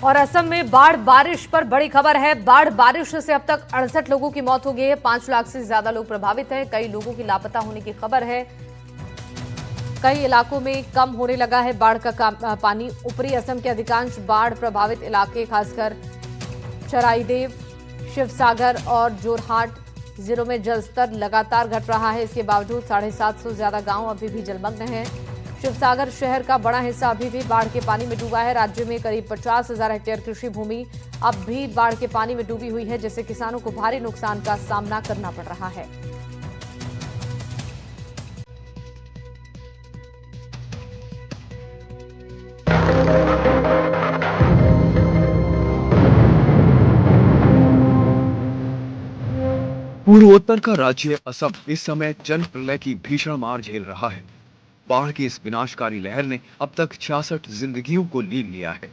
और असम में बाढ़ बारिश पर बड़ी खबर है। बाढ़ बारिश से अब तक 68 लोगों की मौत हो गई है। 5 लाख से ज्यादा लोग प्रभावित हैं। कई लोगों की लापता होने की खबर है। कई इलाकों में कम होने लगा है बाढ़ का पानी। ऊपरी असम के अधिकांश बाढ़ प्रभावित इलाके, खासकर चराईदेव, शिवसागर और जोरहाट जिलों में जलस्तर लगातार घट रहा है। इसके बावजूद 750 से ज्यादा गांव अभी भी जलमग्न हैं। शिवसागर शहर का बड़ा हिस्सा अभी भी बाढ़ के पानी में डूबा है। राज्य में करीब 50,000 हेक्टेयर कृषि भूमि अब भी बाढ़ के पानी में डूबी हुई है, जिससे किसानों को भारी नुकसान का सामना करना पड़ रहा है। पूर्वोत्तर का राज्य असम इस समय जल प्रलय की भीषण मार झेल रहा है। बाढ़ की इस विनाशकारी लहर ने अब तक 66 जिंदगियों को लीन लिया है।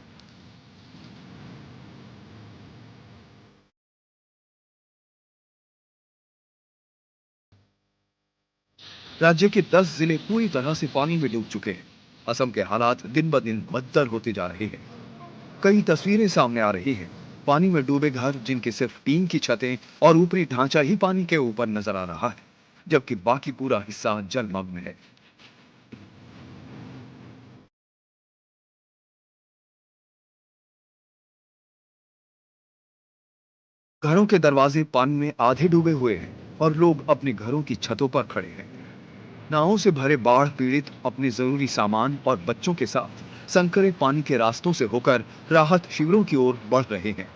राज्य के 10 जिले पूरी तरह से पानी में डूब चुके हैं। असम के हालात दिन ब दिन बदतर होते जा रहे हैं। कई तस्वीरें सामने आ रही हैं। पानी में डूबे घर जिनके सिर्फ टीन की छतें और ऊपरी ढांचा ही पानी के ऊपर नजर आ रहा है, जबकि बाकी पूरा हिस्सा जलमग्न है। घरों के दरवाजे पानी में आधे डूबे हुए हैं और लोग अपने घरों की छतों पर खड़े हैं। नावों से भरे बाढ़ पीड़ित अपने जरूरी सामान और बच्चों के साथ संकरे पानी के रास्तों से होकर राहत शिविरों की ओर बढ़ रहे हैं,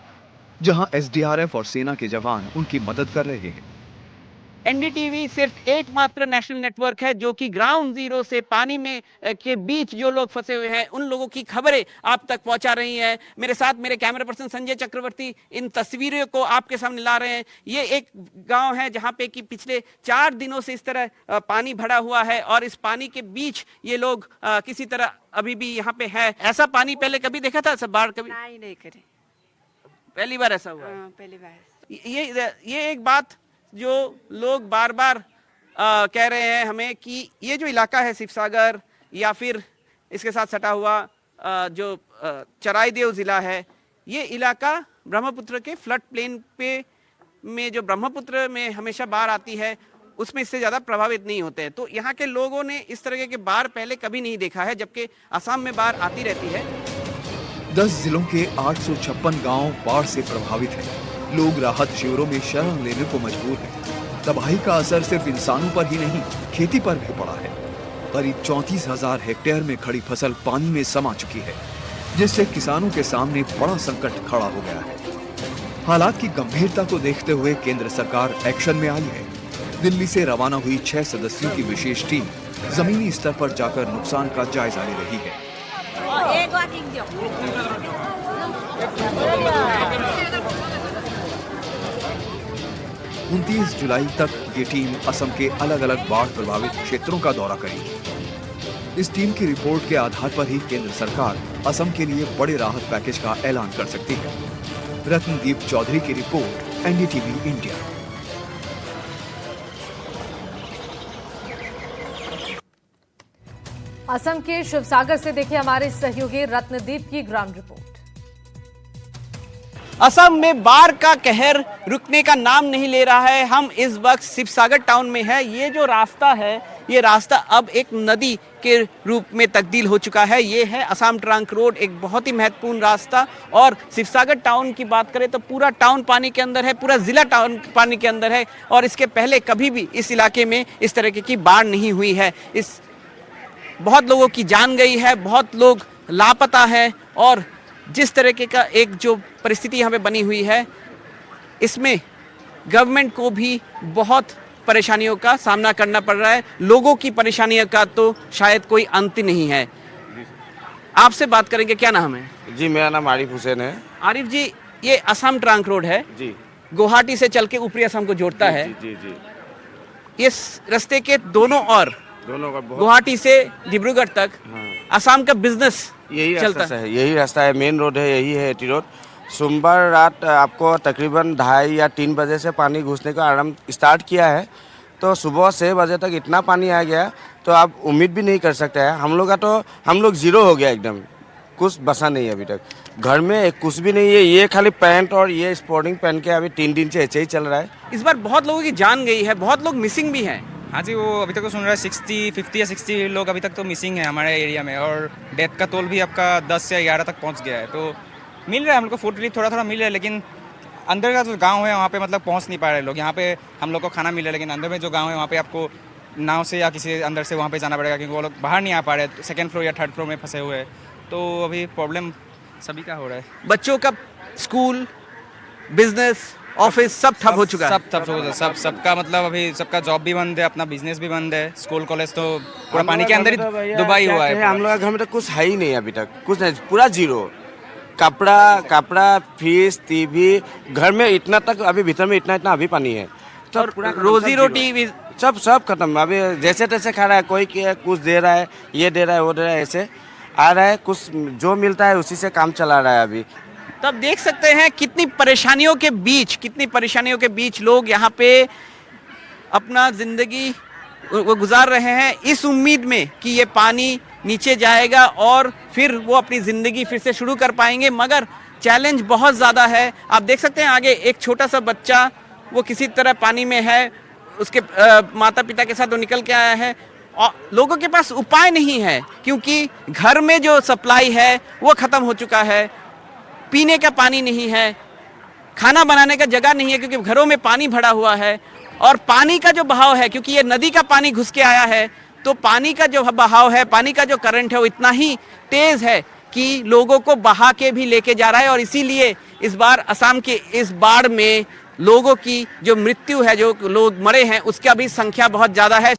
जहां एसडीआरएफ और सेना के जवान उनकी मदद कर रहे हैं। एनडीटीवी सिर्फ एकमात्र नेशनल नेटवर्क है जो कि ग्राउंड जीरो से पानी में के बीच जो लोग फंसे हुए हैं उन लोगों की खबरें आप तक पहुंचा रही है। मेरे साथ मेरे कैमरा पर्सन संजय चक्रवर्ती इन तस्वीरों को आपके सामने ला रहे हैं। ये एक गांव है जहां पे कि पिछले 4 दिनों से इस तरह पानी भरा हुआ है और इस पानी के बीच ये लोग किसी तरह अभी भी यहाँ पे है। ऐसा पानी पहले कभी देखा था? सब बाढ़ कभी नहीं करे, पहली बार ऐसा हुआ? पहली बार। ये एक बात जो लोग बार बार कह रहे हैं हमें कि ये जो इलाका है शिवसागर या फिर इसके साथ सटा हुआ जो चराईदेव जिला है, ये इलाका ब्रह्मपुत्र के फ्लड प्लेन पे में जो ब्रह्मपुत्र में हमेशा बाढ़ आती है उसमें इससे ज़्यादा प्रभावित नहीं होते हैं। तो यहाँ के लोगों ने इस तरह के बाढ़ पहले कभी नहीं देखा है, जबकि असम में बाढ़ आती रहती है। 10 जिलों के 856 गांव बाढ़ से प्रभावित हैं। लोग राहत शिविरों में शरण लेने को मजबूर हैं। तबाही का असर सिर्फ इंसानों पर ही नहीं, खेती पर भी पड़ा है। करीब 34,000 हेक्टेयर में खड़ी फसल पानी में समा चुकी है, जिससे किसानों के सामने बड़ा संकट खड़ा हो गया है। हालात की गंभीरता को देखते हुए केंद्र सरकार एक्शन में आई है। दिल्ली से रवाना हुई 6 सदस्यों की विशेष टीम जमीनी स्तर पर जाकर नुकसान का जायजा ले रही है। 29 जुलाई तक ये टीम असम के अलग अलग बाढ़ प्रभावित क्षेत्रों का दौरा करेगी। इस टीम की रिपोर्ट के आधार पर ही केंद्र सरकार असम के लिए बड़े राहत पैकेज का ऐलान कर सकती है। रत्नदीप चौधरी की रिपोर्ट, एनडीटीवी इंडिया। असम के शिवसागर से देखिए हमारे सहयोगी रत्नदीप की ग्राउंड रिपोर्ट। असम में बाढ़ का कहर रुकने का नाम नहीं ले रहा है। हम इस वक्त शिवसागर टाउन में है। ये जो रास्ता है, ये रास्ता अब एक नदी के रूप में तब्दील हो चुका है। ये है असम ट्रंक रोड, एक बहुत ही महत्वपूर्ण रास्ता। और शिवसागर टाउन की बात करें तो पूरा टाउन पानी के अंदर है, पूरा जिला टाउन पानी के अंदर है। और इसके पहले कभी भी इस इलाके में इस तरह की बाढ़ नहीं हुई है। बहुत लोगों की जान गई है, बहुत लोग लापता है। और जिस तरीके का एक जो परिस्थिति यहाँ पे बनी हुई है, इसमें गवर्नमेंट को भी बहुत परेशानियों का सामना करना पड़ रहा है। लोगों की परेशानियों का तो शायद कोई अंत नहीं है। आपसे बात करेंगे, क्या नाम है? जी, मेरा नाम आरिफ हुसैन है। आरिफ जी, ये असम ट्रंक रोड है जी, गुवाहाटी से चल के ऊपरी असम को जोड़ता है। जी जी। इस रास्ते के दोनों ओर दोनों का बहुत गुवाहाटी से डिब्रूगढ़ तक असम का बिजनेस यही चलता रास्ता है। यही रास्ता है, मेन रोड है, यही है एटी रोड। सोमवार रात आपको तकरीबन 2:30 या 3 बजे से पानी घुसने का आरंभ स्टार्ट किया है। तो सुबह 6 बजे तक इतना पानी आ गया तो आप उम्मीद भी नहीं कर सकते हैं। हम लोग जीरो हो गया एकदम। कुछ बसा नहीं है अभी तक। घर में एक कुछ भी नहीं है, ये खाली पैंट और ये स्पोर्टिंग पहन के अभी 3 दिन से ऐसे ही चल रहा है। इस बार बहुत लोगों की जान गई है, बहुत लोग मिसिंग भी हैं। हाँ जी, वो अभी तक तो सुन रहा है 50 या 60 लोग अभी तक तो मिसिंग है हमारे एरिया में, और डेथ का तोल भी आपका 10 या 11 तक पहुंच गया है। तो मिल रहा है हम लोग को फूड रिलीफ, थोड़ा थोड़ा मिल रहा है, लेकिन अंदर का जो गांव है वहाँ पे मतलब पहुँच नहीं पा रहे लोग। यहाँ पे हम लोग को खाना मिल रहा है, लेकिन अंदर में जो गांव है वहाँ पे आपको नाव से या किसी अंदर से वहाँ पे जाना पड़ेगा, क्योंकि वो लोग बाहर नहीं आ पा रहे, 2nd फ्लोर या 3rd फ्लोर में फंसे हुए हैं। तो अभी प्रॉब्लम सभी का हो रहा है। बच्चों का स्कूल, बिजनेस, ऑफिस सब ठप हो चुका है। सबका मतलब अभी सबका जॉब भी बंद है, अपना बिजनेस भी बंद है, स्कूल कॉलेज तो पूरा पानी के अंदर ही डुबाई हुआ है। हम लोग के घर में तो कुछ है ही नहीं अभी तक, कुछ नहीं, पूरा जीरो। कपड़ा, फीस, टीवी, घर में इतना तक अभी भीतर में इतना अभी पानी है। तो और रोजी रोटी भी सब खत्म। अभी जैसे तैसे खा रहा है, कोई कुछ दे रहा है, ये दे रहा है, वो दे रहा है, ऐसे आ रहा है, कुछ जो मिलता है उसी से काम चला रहा है अभी। तब देख सकते हैं कितनी परेशानियों के बीच लोग यहाँ पे अपना जिंदगी वो गुजार रहे हैं, इस उम्मीद में कि ये पानी नीचे जाएगा और फिर वो अपनी ज़िंदगी फिर से शुरू कर पाएंगे। मगर चैलेंज बहुत ज़्यादा है। आप देख सकते हैं आगे एक छोटा सा बच्चा वो किसी तरह पानी में है, उसके माता पिता के साथ वो निकल के आया है, और लोगों के पास उपाय नहीं है, क्योंकि घर में जो सप्लाई है वो ख़त्म हो चुका है, पीने का पानी नहीं है, खाना बनाने का जगह नहीं है, क्योंकि घरों में पानी भरा हुआ है। और पानी का जो बहाव है, क्योंकि ये नदी का पानी घुस के आया है, तो पानी का जो बहाव है, पानी का जो करंट है वो इतना ही तेज है कि लोगों को बहा के भी लेके जा रहा है। और इसीलिए इस बार असम के इस बाढ़ में लोगों की जो मृत्यु है, जो लोग मरे हैं, उसका भी संख्या बहुत ज़्यादा है।